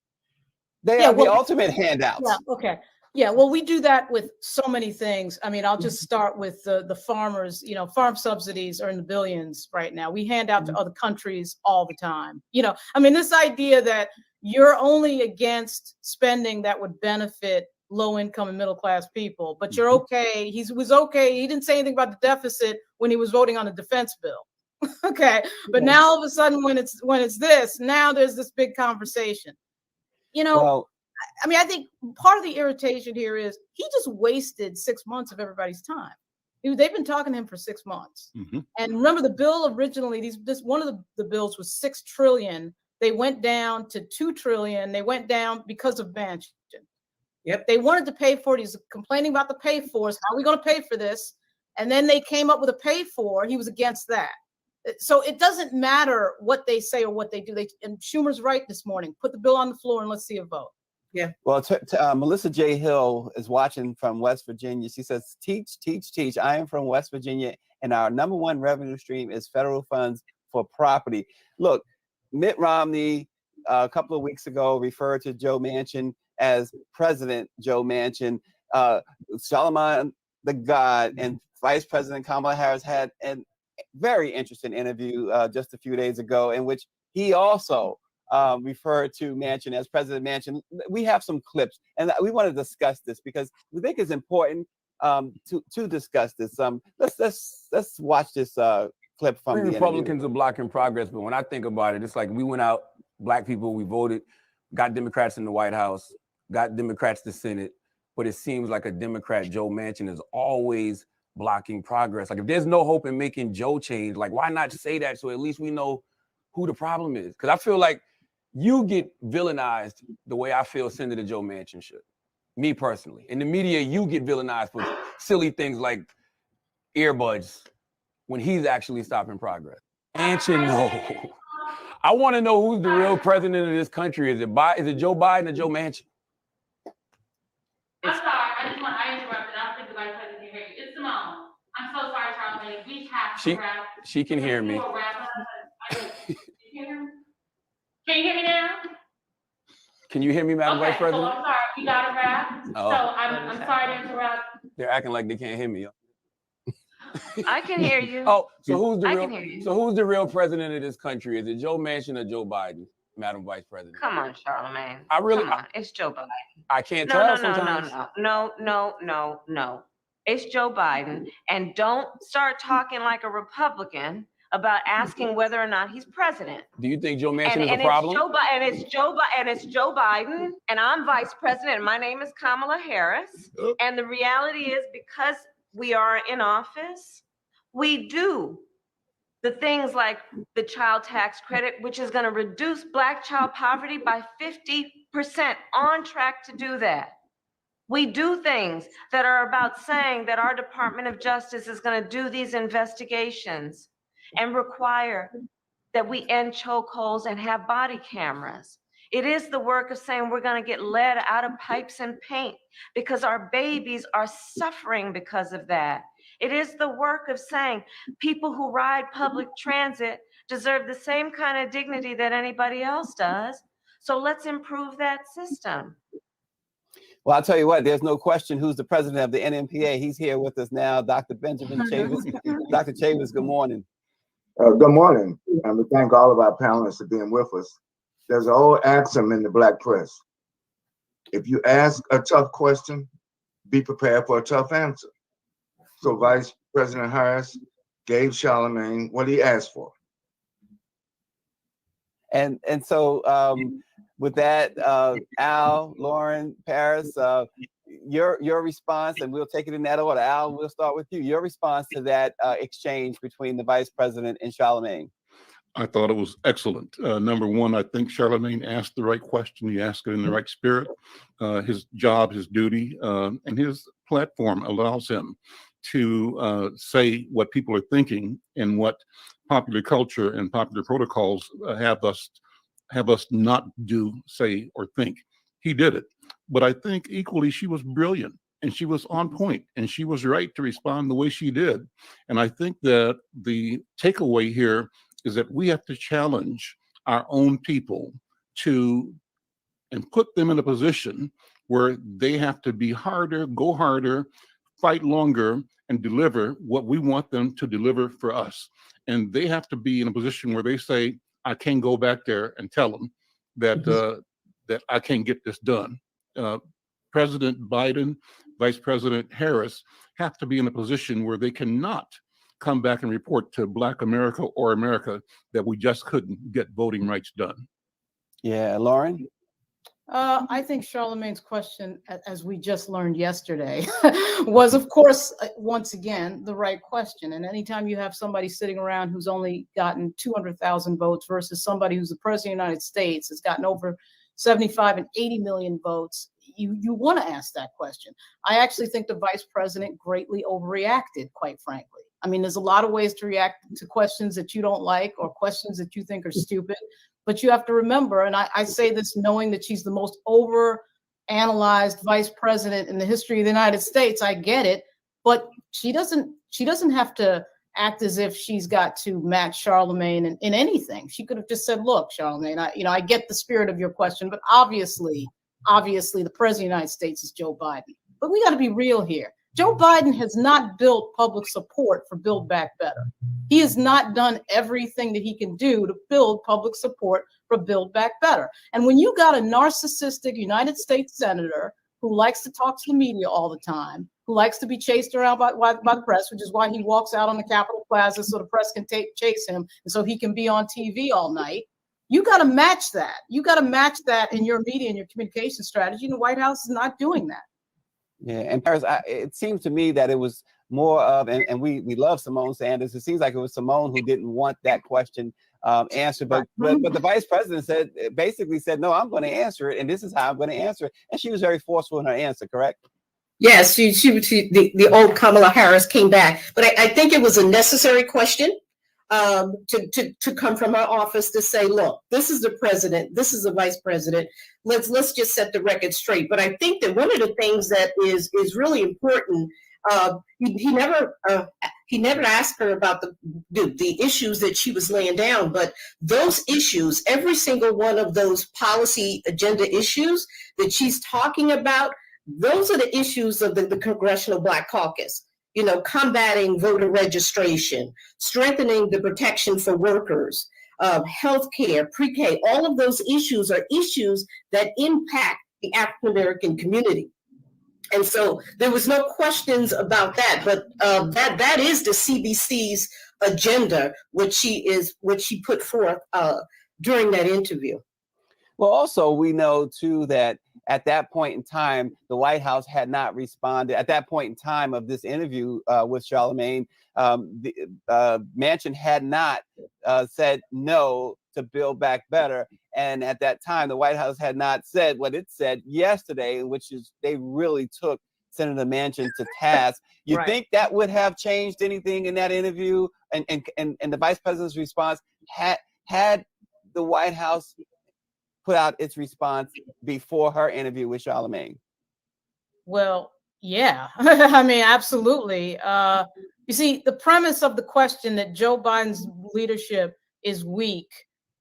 They are the ultimate handouts. Yeah, okay. Yeah, well, we do that with so many things. I mean, I'll just start with the farmers. You know, farm subsidies are in the billions right now. We hand out to other countries all the time. You know, I mean, this idea that you're only against spending that would benefit low-income and middle-class people, but you're okay. He was okay. He didn't say anything about the deficit when he was voting on the defense bill. Okay, but now all of a sudden, when it's this, now there's this big conversation. You know, I mean, I think part of the irritation here is he just wasted 6 months of everybody's time. They've been talking to him for 6 months. And remember, the bill originally, one of the bills was $6 trillion. They went down to $2 trillion. They went down because of Manchin. Yep. They wanted to pay for it. He's complaining about the pay for. How are we going to pay for this? And then they came up with a pay for. He was against that. So it doesn't matter what they say or what they do. And Schumer's right this morning. Put the bill on the floor and let's see a vote. Yeah. Well, Melissa J. Hill is watching from West Virginia. She says, teach, teach, teach. I am from West Virginia, and our #1 revenue stream is federal funds for property. Look, Mitt Romney a couple of weeks ago referred to Joe Manchin as President Joe Manchin. Solomon the God and Vice President Kamala Harris had an very interesting interview just a few days ago, in which he also referred to Manchin as President Manchin. We have some clips, and we want to discuss this because we think it's important to discuss this. Let's watch this clip from the Republicans are blocking progress, but when I think about it, it's like we went out, black people, we voted, got Democrats in the White House, got Democrats the Senate, but it seems like a Democrat, Joe Manchin, is always blocking progress. Like, if there's no hope in making Joe change, like, why not say that so at least we know who the problem is? Because I feel like you get villainized the way I feel Senator Joe Manchin should. Me personally. In the media, you get villainized for silly things like earbuds when he's actually stopping progress. Manchin, no. I want to know who's the real president of this country. Is it Joe Biden or Joe Manchin? I'm sorry, I interrupted. I don't think the vice president can hear you. It's Simone. I'm so sorry, Charlamagne. We have to wrap. She can hear me. Can you hear me now? Can you hear me, Madam Vice President? So I'm sorry, we got to wrap. Oh. So I'm sorry to interrupt. They're acting like they can't hear me. I can hear you. Oh, so who's the real president of this country? Is it Joe Manchin or Joe Biden, Madam Vice President? Come on, Charlamagne. Come on. It's Joe Biden. I can't tell sometimes. No. It's Joe Biden. And don't start talking like a Republican about asking whether or not he's president. Do you think Joe Manchin is a problem? It's Joe Biden, and I'm vice president, and my name is Kamala Harris. And the reality is, because we are in office, we do the things like the child tax credit, which is going to reduce Black child poverty by 50%, on track to do that. We do things that are about saying that our Department of Justice is going to do these investigations and require that we end chokeholds and have body cameras. It is the work of saying we're going to get lead out of pipes and paint because our babies are suffering because of that. It is the work of saying people who ride public transit deserve the same kind of dignity that anybody else does. So let's improve that system. Well, I'll tell you what, there's no question who's the president of the NMPA. He's here with us now, Dr. Benjamin Chavis. Dr. Chavis, good morning. Good morning, and we thank all of our panelists for being with us. There's an old axiom in the Black press. If you ask a tough question, be prepared for a tough answer. So Vice President Harris gave Charlamagne what he asked for. And so with that, Al, Lauren, Paris, your response, and we'll take it in that order. Al, we'll start with you. Your response to that exchange between the Vice President and Charlamagne. I thought it was excellent. Number one, I think Charlamagne asked the right question. He asked it in the right spirit. His job, his duty, and his platform allows him to say what people are thinking and what popular culture and popular protocols have us not do, say, or think. He did it. But I think equally she was brilliant and she was on point and she was right to respond the way she did. And I think that the takeaway here is that we have to challenge our own people and put them in a position where they have to be harder, go harder, fight longer, and deliver what we want them to deliver for us. And they have to be in a position where they say, I can't go back there and tell them that that I can't get this done. President Biden, Vice President Harris have to be in a position where they cannot come back and report to Black America or America that we just couldn't get voting rights done. Yeah, Lauren? I think Charlamagne's question, as we just learned yesterday, was, of course, once again, the right question. And anytime you have somebody sitting around who's only gotten 200,000 votes versus somebody who's the president of the United States has gotten over 75 and 80 million votes, you want to ask that question. I actually think the vice president greatly overreacted, quite frankly. I mean, there's a lot of ways to react to questions that you don't like or questions that you think are stupid. But you have to remember, and I say this knowing that she's the most over-analyzed vice president in the history of the United States. I get it, but she doesn't have to act as if she's got to match Charlamagne in anything. She could have just said, "Look, Charlamagne, I get the spirit of your question, but obviously, the president of the United States is Joe Biden. But we got to be real here. Joe Biden has not built public support for Build Back Better. He has not done everything that he can do to build public support for Build Back Better. And when you got a narcissistic United States senator who likes to talk to the media all the time, who likes to be chased around by the press, which is why he walks out on the Capitol Plaza so the press can chase him and so he can be on TV all night, you got to match that. You got to match that in your media and your communication strategy. And the White House is not doing that. Yeah, and Paris, it seems to me that it was more of, and we love Simone Sanders. It seems like it was Simone who didn't want that question answered, but the vice president basically said, no, I'm going to answer it, and this is how I'm going to answer it. And she was very forceful in her answer, correct? Yes, the old Kamala Harris came back, but I think it was a necessary question to come from her office to say, look, this is the president, this is the vice president. Let's just set the record straight. But I think that one of the things that is really important, he never asked her about the issues that she was laying down, but those issues, every single one of those policy agenda issues that she's talking about, those are the issues of the Congressional Black Caucus. Combating voter registration, strengthening the protection for workers, healthcare, pre-K, all of those issues are issues that impact the African-American community. And so there was no questions about that, but that is the CBC's agenda, which she put forth during that interview. Well, also we know too that at that point in time, the White House had not responded. At that point in time of this interview with Charlemagne, the Manchin had not said no to Build Back Better. And at that time, the White House had not said what it said yesterday, which is they really took Senator Manchin to task. You think that would have changed anything in that interview? And the Vice President's response had the White House put out its response before her interview with Charlemagne? Well, yeah, I mean, absolutely. You see, the premise of the question that Joe Biden's leadership is weak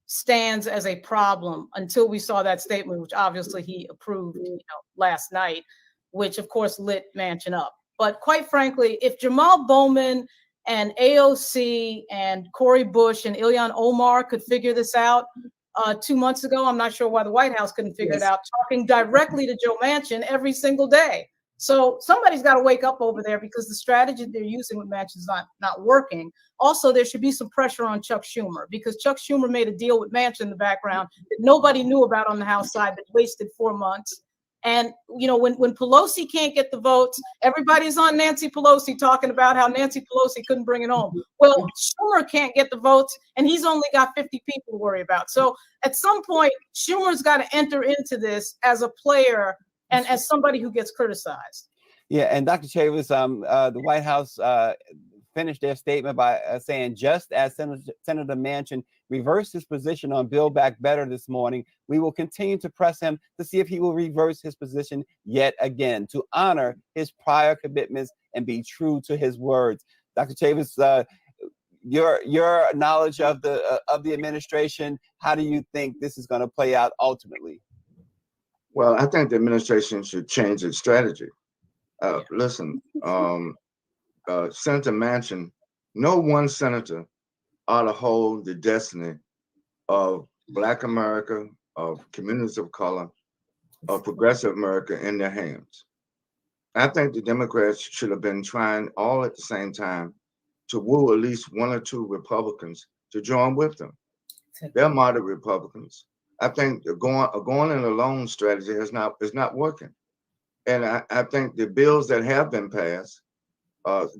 stands as a problem until we saw that statement, which obviously he approved, last night, which of course lit Manchin up. But quite frankly, if Jamal Bowman and AOC and Cori Bush and Ilhan Omar could figure this out 2 months ago, I'm not sure why the White House couldn't figure it out, talking directly to Joe Manchin every single day. So somebody's got to wake up over there, because the strategy they're using with Manchin is not working. Also, there should be some pressure on Chuck Schumer, because Chuck Schumer made a deal with Manchin in the background that nobody knew about on the House side, that wasted 4 months. And, when Pelosi can't get the votes, everybody's on Nancy Pelosi talking about how Nancy Pelosi couldn't bring it home. Well, Schumer can't get the votes, and he's only got 50 people to worry about. So at some point, Schumer's got to enter into this as a player and as somebody who gets criticized. Yeah, and Dr. Chavis, the White House finished their statement by saying, just as Senator Manchin reversed his position on Build Back Better this morning, we will continue to press him to see if he will reverse his position yet again, to honor his prior commitments and be true to his words. Dr. Chavis, your knowledge of the administration, how do you think this is going to play out ultimately? Well, I think the administration should change its strategy. Listen, Senator Manchin, no one senator ought to hold the destiny of Black America, of communities of color, of progressive America in their hands. I think the Democrats should have been trying all at the same time to woo at least 1 or 2 Republicans to join with them. They're moderate Republicans. I think going in a lone strategy is not working. And I think the bills that have been passed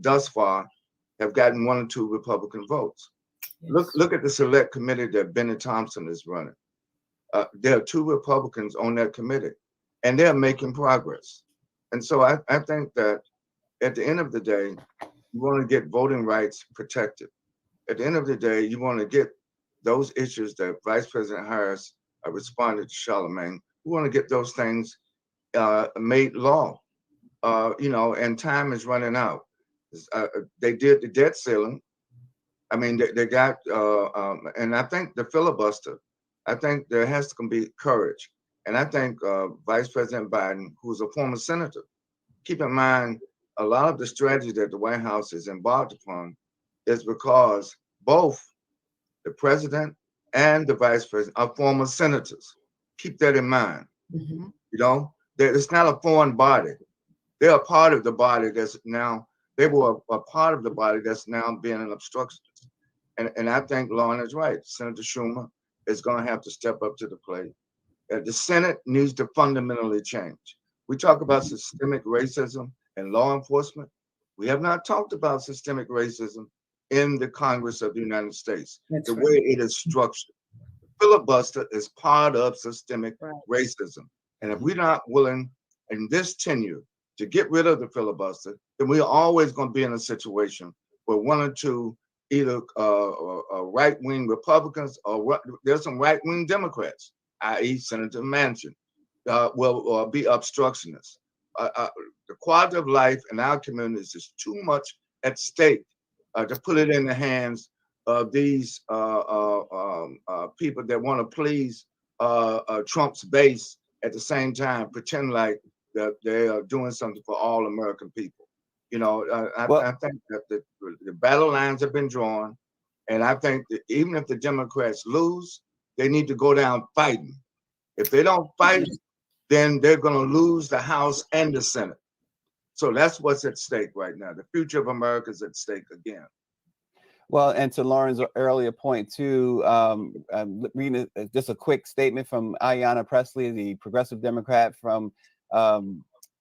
thus far have gotten 1 or 2 Republican votes. Yes. Look at the select committee that Benny Thompson is running. There are 2 Republicans on that committee, and they're making progress. And so I think that at the end of the day, you want to get voting rights protected. At the end of the day, you want to get those issues that Vice President Harris responded to Charlemagne. We want to get those things made law. And time is running out. They did the debt ceiling. I mean, they got, and I think the filibuster, I think there has to be courage. And I think Vice President Biden, who's a former senator, keep in mind, a lot of the strategy that the White House is embarked upon is because both the president and the vice president are former senators. Keep that in mind. Mm-hmm. It's not a foreign body. They're a part of the body that's now, they were a part of the body that's now being an obstructionist. And I think Lauren is right. Senator Schumer is going to have to step up to the plate. The Senate needs to fundamentally change. We talk about systemic racism and law enforcement. We have not talked about systemic racism in the Congress of the United States, the way it is structured. Filibuster is part of systemic racism. And if we're not willing in this tenure to get rid of the filibuster, then we're always going to be in a situation where 1 or 2 either right-wing Republicans or there's some right-wing Democrats, i.e. Senator Manchin, will be obstructionists. The quality of life in our communities is too much at stake to put it in the hands of these people that want to please Trump's base at the same time, pretend like that they are doing something for all American people. I think that the battle lines have been drawn, and I think that even if the Democrats lose, they need to go down fighting. If they don't fight, then they're going to lose the House and the Senate. So that's what's at stake right now. The future of America is at stake again. Well, and to Lauren's earlier point too, reading just a quick statement from Ayanna Pressley, the progressive Democrat from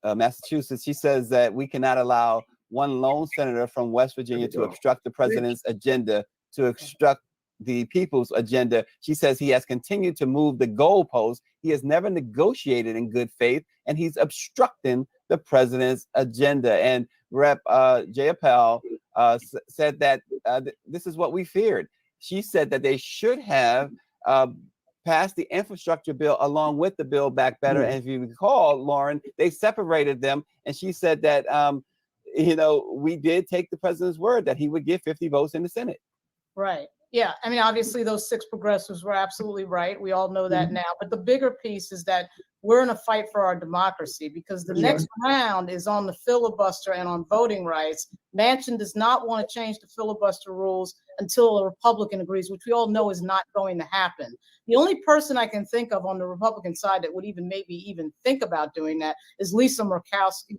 Massachusetts. She says that we cannot allow one lone senator from West Virginia to obstruct the president's agenda, to obstruct the people's agenda. She says he has continued to move the goalposts. He has never negotiated in good faith, and he's obstructing the president's agenda. And Rep. Jayapal said that this is what we feared. She said that they should have passed the infrastructure bill along with the Build Back Better. And if you recall, Lauren, they separated them. And she said that, we did take the president's word that he would get 50 votes in the Senate. Right. Yeah. I mean, obviously, those 6 progressives were absolutely right. We all know that now. But the bigger piece is that we're in a fight for our democracy, because the next round is on the filibuster and on voting rights. Manchin does not want to change the filibuster rules until a Republican agrees, which we all know is not going to happen. The only person I can think of on the Republican side that would maybe even think about doing that is Lisa Murkowski.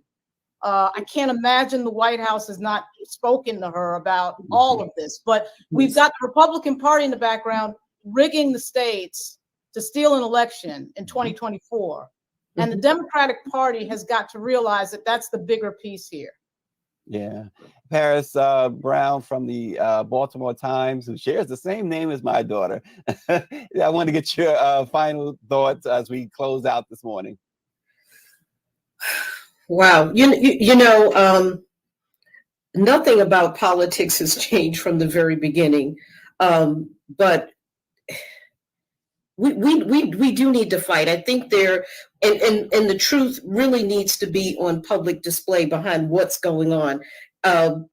I can't imagine the White House has not spoken to her about all of this, but we've got the Republican Party in the background rigging the states to steal an election in 2024. And the Democratic Party has got to realize that that's the bigger piece here. Yeah. Paris Brown from the Baltimore Times, who shares the same name as my daughter. I want to get your final thoughts as we close out this morning. Wow. Nothing about politics has changed from the very beginning. But we do need to fight. I think and the truth really needs to be on public display behind what's going on. Manchin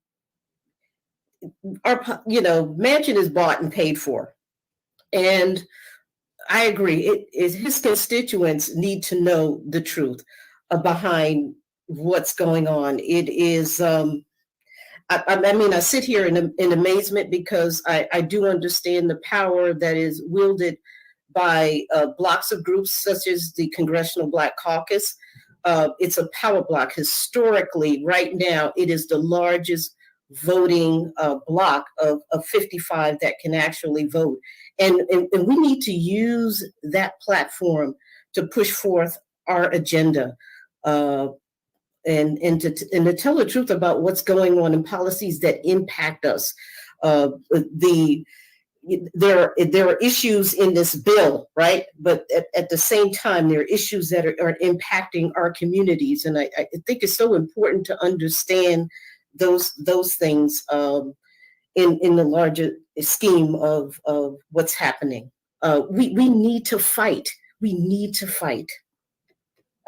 is bought and paid for. And I agree. His constituents need to know the truth behind what's going on. It is, I sit here in amazement, because I do understand the power that is wielded by blocks of groups such as the Congressional Black Caucus. It's a power block. Historically, right now, it is the largest voting block of 55 that can actually vote. And we need to use that platform to push forth our agenda. And to tell the truth about what's going on in policies that impact us. There are issues in this bill, right? But at the same time, there are issues that are impacting our communities. And I think it's so important to understand those things in the larger scheme of what's happening. We need to fight. We need to fight.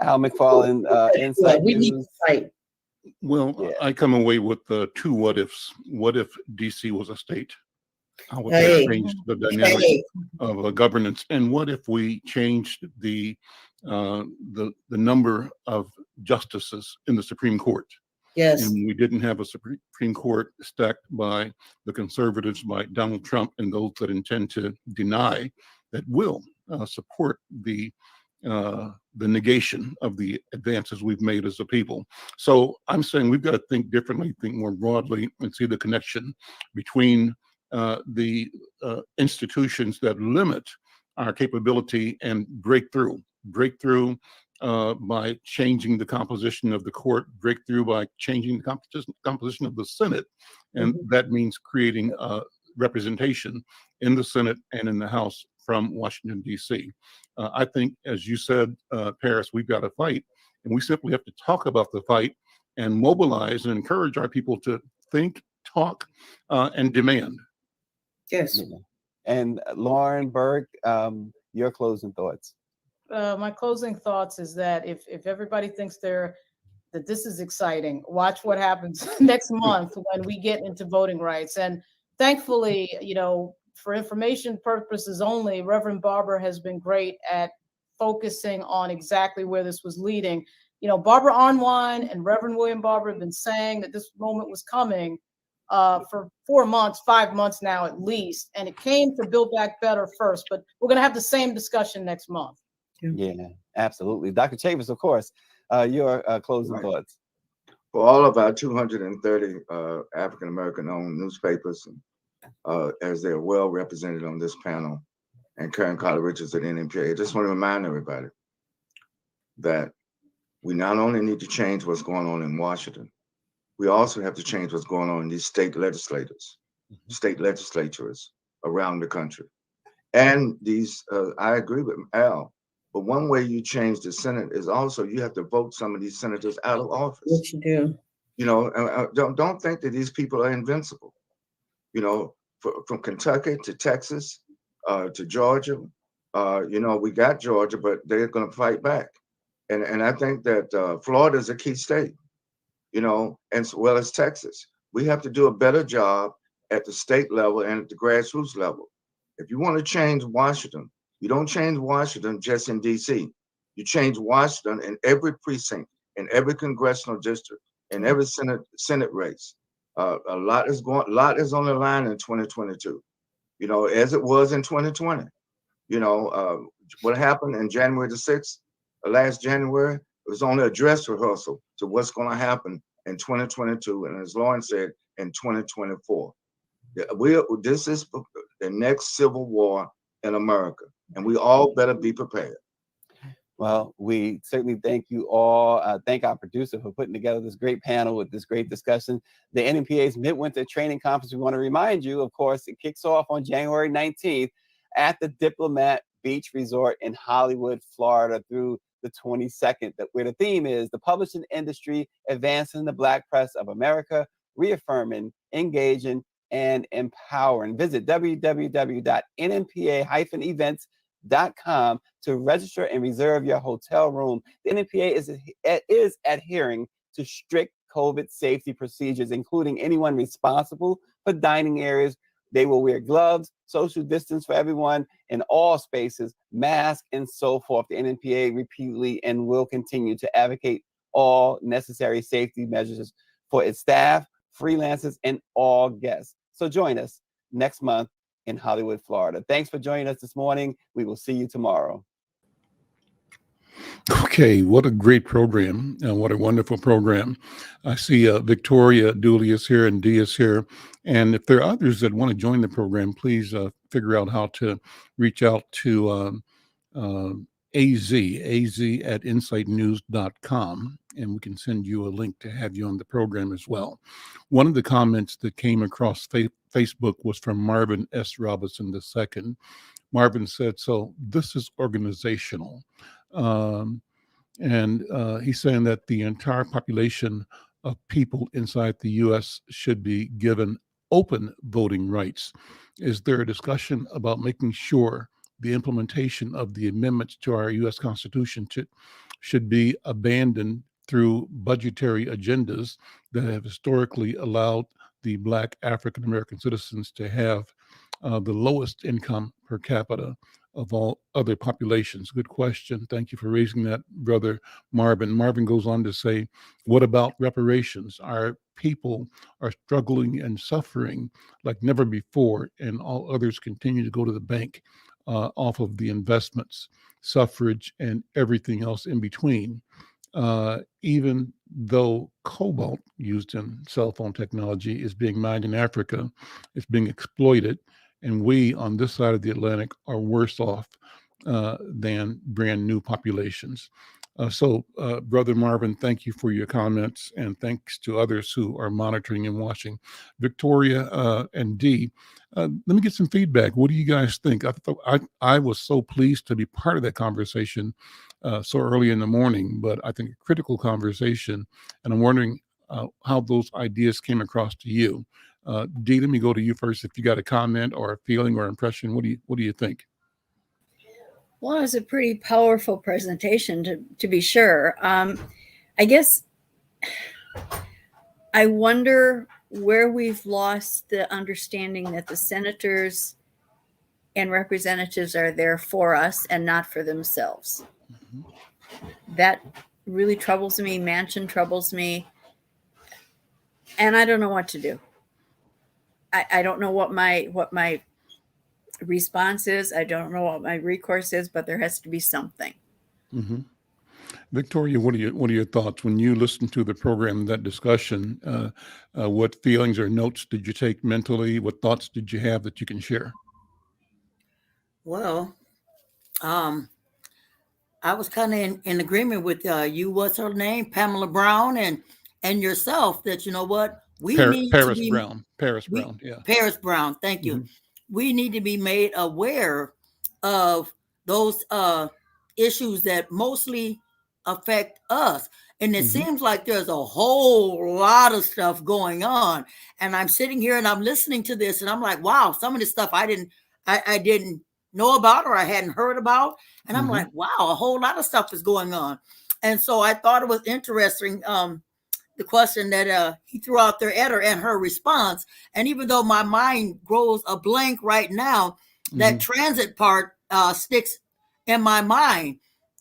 Al McFarlane, Insight we News. need to fight. Well, I come away with 2 what ifs. What if DC was a state? How would that change the dynamic of governance? And what if we changed the number of justices in the Supreme Court? Yes. And we didn't have a Supreme Court stacked by the conservatives, by Donald Trump, and those that intend to deny, that will support the negation of the advances we've made as a people. So I'm saying we've got to think differently, think more broadly, and see the connection between the institutions that limit our capability and breakthrough by changing the composition of the court, breakthrough by changing the composition of the Senate. And that means creating representation in the Senate and in the House from Washington, D.C. I think, as you said, Paris, we've got to fight, and we simply have to talk about the fight and mobilize and encourage our people to think, talk, and demand. Yes. And Lauren Burke, your closing thoughts. My closing thoughts is that if everybody thinks that this is exciting, watch what happens next month when we get into voting rights. And thankfully, for information purposes only, Reverend Barber has been great at focusing on exactly where this was leading. Barbara Unwine and Reverend William Barber have been saying that this moment was coming for 4 months, 5 months now at least. And it came to Build Back Better first, but we're going to have the same discussion next month. Yeah, absolutely. Dr. Chavis, of course, your closing thoughts. For all of our 230 African-American owned newspapers and as they're well represented on this panel, and Karen Carter Richards at NMPA. I just want to remind everybody that we not only need to change what's going on in Washington, we also have to change what's going on in these state legislatures around the country. And these, I agree with Al, but one way you change the Senate is also you have to vote some of these senators out of office. What you do. You know, don't think that these people are invincible. You know, from Kentucky to Texas to Georgia, you know, we got Georgia, but they're going to fight back. And I think that Florida is a key state, you know, as well as Texas. We have to do a better job at the state level and at the grassroots level. If you want to change Washington, you don't change Washington just in DC. You change Washington in every precinct, in every congressional district, in every Senate race. A lot is on the line in 2022. You know, as it was in 2020. You know, what happened in January the 6th, last January, it was only a dress rehearsal to what's going to happen in 2022, and as Lauren said, in 2024. This is the next civil war in America, and we all better be prepared. Well, we certainly thank you all. Thank our producer for putting together this great panel with this great discussion. The NMPA's Midwinter Training Conference, we want to remind you, of course, it kicks off on January 19th at the Diplomat Beach Resort in Hollywood, Florida through the 22nd, where the theme is the publishing industry advancing the Black press of America, reaffirming, engaging, and empowering. Visit www.nmpa-events.com to register and reserve your hotel room. The NMPA is adhering to strict COVID safety procedures, including anyone responsible for dining areas. They will wear gloves, social distance for everyone in all spaces, masks, and so forth. The NMPA repeatedly and will continue to advocate all necessary safety measures for its staff, freelancers, and all guests. So join us next month in Hollywood, Florida. Thanks for joining us this morning. We will see you tomorrow. Okay, what a great program. What a wonderful program. I see Victoria Dooley is here and Dee is here. And if there are others that want to join the program, please figure out how to reach out to AZ at insightnews.com, and we can send you a link to have you on the program as well. One of the comments that came across Facebook was from Marvin S. Robinson II. Marvin said, so this is organizational. And he's saying that the entire population of people inside the U.S. should be given open voting rights. Is there a discussion about making sure the implementation of the amendments to our U.S. Constitution should be abandoned through budgetary agendas that have historically allowed the Black African American citizens to have the lowest income per capita of all other populations? Good question. Thank you for raising that, Brother Marvin. Marvin goes on to say, what about reparations? Our people are struggling and suffering like never before, and all others continue to go to the bank off of the investments, suffrage, and everything else in between. Even though cobalt used in cell phone technology is being mined in Africa, it's being exploited, and we on this side of the Atlantic are worse off than brand new populations. So, Brother Marvin, thank you for your comments, and thanks to others who are monitoring and watching. Victoria and Dee, let me get some feedback. What do you guys think? I was so pleased to be part of that conversation so early in the morning, but I think a critical conversation, and I'm wondering how those ideas came across to you. Dee, let me go to you first. If you got a comment or a feeling or impression, what do you think? Well, it was a pretty powerful presentation, to be sure. I guess I wonder where we've lost the understanding that the senators and representatives are there for us and not for themselves. Mm-hmm. That really troubles me. Manchin troubles me. And I don't know what to do. I don't know what my response is. I don't know what my recourse is, but there has to be something. Mm-hmm. Victoria, what are your thoughts when you listened to the program, that discussion? What feelings or notes did you take mentally? What thoughts did you have that you can share? Well, I was kind of in agreement with you. What's her name, Pamela Brown, and yourself. That you know what we need to Paris be. Brown. Yeah. Paris Brown. Thank you. We need to be made aware of those issues that mostly affect us. And it seems like there's a whole lot of stuff going on. And I'm sitting here and I'm listening to this and I'm like, wow, some of this stuff I didn't know about or I hadn't heard about. And I'm like, wow, a whole lot of stuff is going on. And so I thought it was interesting, the question that he threw out there at her and her response. And even though my mind grows a blank right now, that transit part sticks in my mind,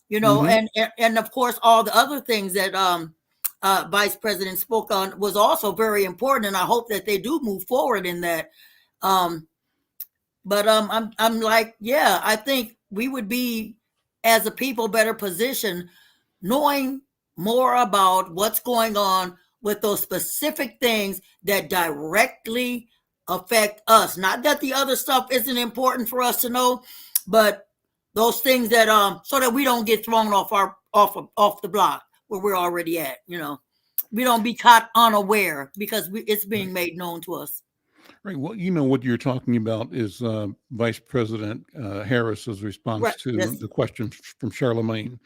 you know, and of course, all the other things that Vice President spoke on was also very important. And I hope that they do move forward in that. But I'm like, yeah, I think we would be, as a people, better positioned knowing more about what's going on with those specific things that directly affect us. Not that the other stuff isn't important for us to know, but those things that so that we don't get thrown off the block where we're already at. You know, we don't be caught unaware because it's being made known to us. Right. Well, you know, what you're talking about is Vice President Harris's response to the question from Charlemagne.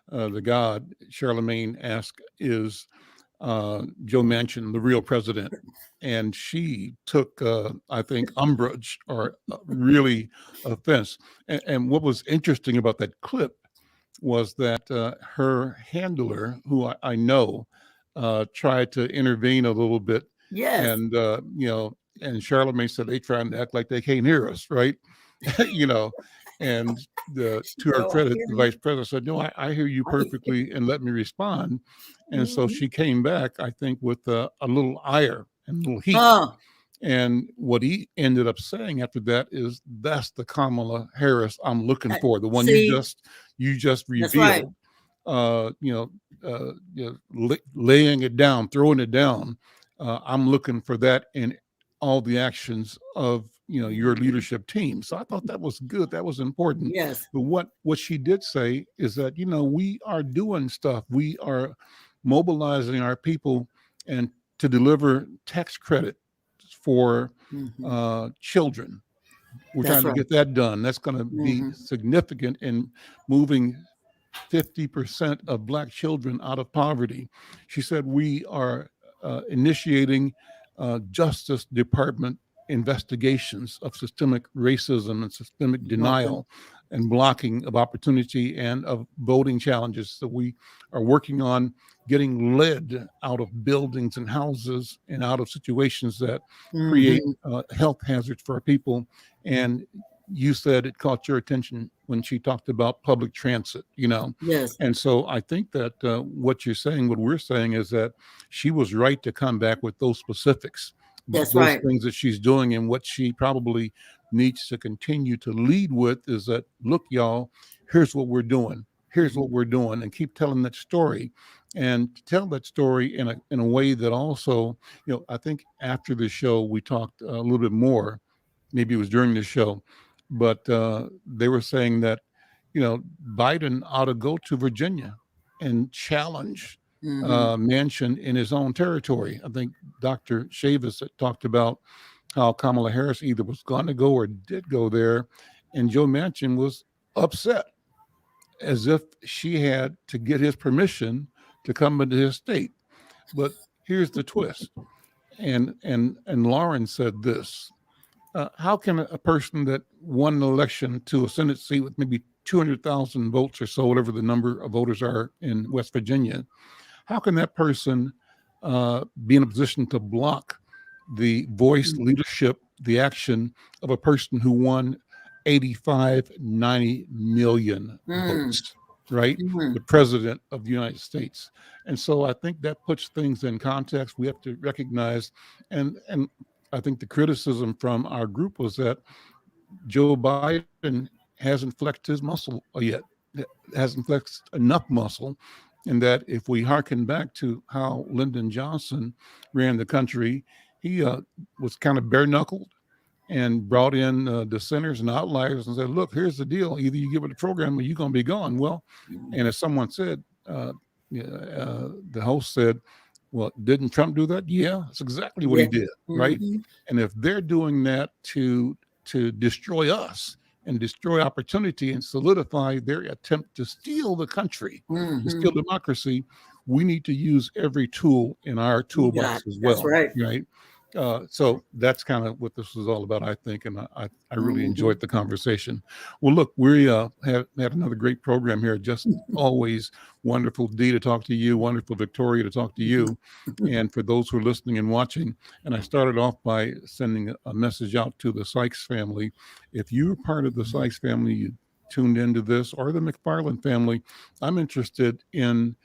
The God Charlemagne asked, is Joe Manchin the real president? And she took, I think, umbrage or really offense. And what was interesting about that clip was that her handler, who I know, tried to intervene a little bit. Yes. And, you know, and Charlemagne said they trying to act like they can't hear us, right? You know, and to her credit, the vice president said, no, I hear you perfectly and let me respond. And so she came back, I think, with a little ire and a little heat. And what he ended up saying after that is, that's the Kamala Harris I'm looking for, the one you just revealed. You know, laying it down, throwing it down. I'm looking for that in all the actions of, you know, your leadership team. So I thought that was good. That was important. Yes. But what she did say is that, you know, we are doing stuff. We are mobilizing our people and to deliver tax credit for children. We're trying to get that done. That's going to be significant in moving 50% of Black children out of poverty. She said we are initiating Justice Department investigations of systemic racism and systemic denial and blocking of opportunity and of voting challenges. So we are working on getting lead out of buildings and houses and out of situations that create health hazards for our people. And you said it caught your attention when she talked about public transit, you know? Yes. And so I think that what you're saying, what we're saying is that she was right to come back with those specifics. That's those right. things that she's doing, and what she probably needs to continue to lead with is that, look, y'all, here's what we're doing. Here's what we're doing, and keep telling that story, and to tell that story in a way that also, you know, I think after the show we talked a little bit more. Maybe it was during the show, but they were saying that, you know, Biden ought to go to Virginia and challenge Manchin in his own territory. I think Dr. Chavis had talked about how Kamala Harris either was going to go or did go there, and Joe Manchin was upset, as if she had to get his permission to come into his state. But here's the twist, and Lauren said this. How can a person that won an election to a Senate seat with maybe 200,000 votes or so, whatever the number of voters are in West Virginia, how can that person be in a position to block the voice, leadership, the action of a person who won 85, 90 million votes, right? The president of the United States. And so I think that puts things in context. We have to recognize, and I think the criticism from our group was that Joe Biden hasn't flexed his muscle yet. hasn't flexed enough muscle, and that if we hearken back to how Lyndon Johnson ran the country, he was kind of bare knuckled and brought in dissenters and outliers and said, look, here's the deal. Either you give it a program or you're going to be gone. Well, and as someone said, the host said, well, didn't Trump do that? Yeah, that's exactly what he did, right? And if they're doing that to destroy us and destroy opportunity and solidify their attempt to steal the country, to steal democracy, we need to use every tool in our toolbox as well. That's right. So that's kind of what this was all about, I think, and I really enjoyed the conversation. Well, look, we have had another great program here. Just always wonderful, Dee, to talk to you. Wonderful, Victoria, to talk to you. And for those who are listening and watching, and I started off by sending a message out to the Sykes family. If you're part of the Sykes family, you tuned into this, or the McFarlane family, I'm interested in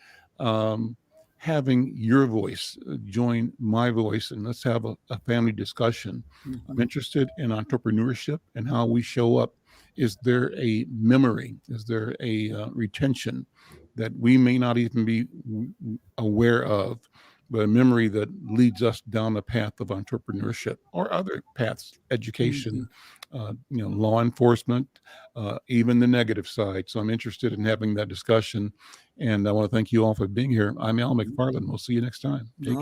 having your voice join my voice, and let's have a family discussion. I'm interested in entrepreneurship and how we show up. Is there a memory? Is there a retention that we may not even be aware of, but a memory that leads us down the path of entrepreneurship or other paths, education, law enforcement, even the negative side. So I'm interested in having that discussion. And I want to thank you all for being here. I'm Al McFarlane. We'll see you next time. Take care.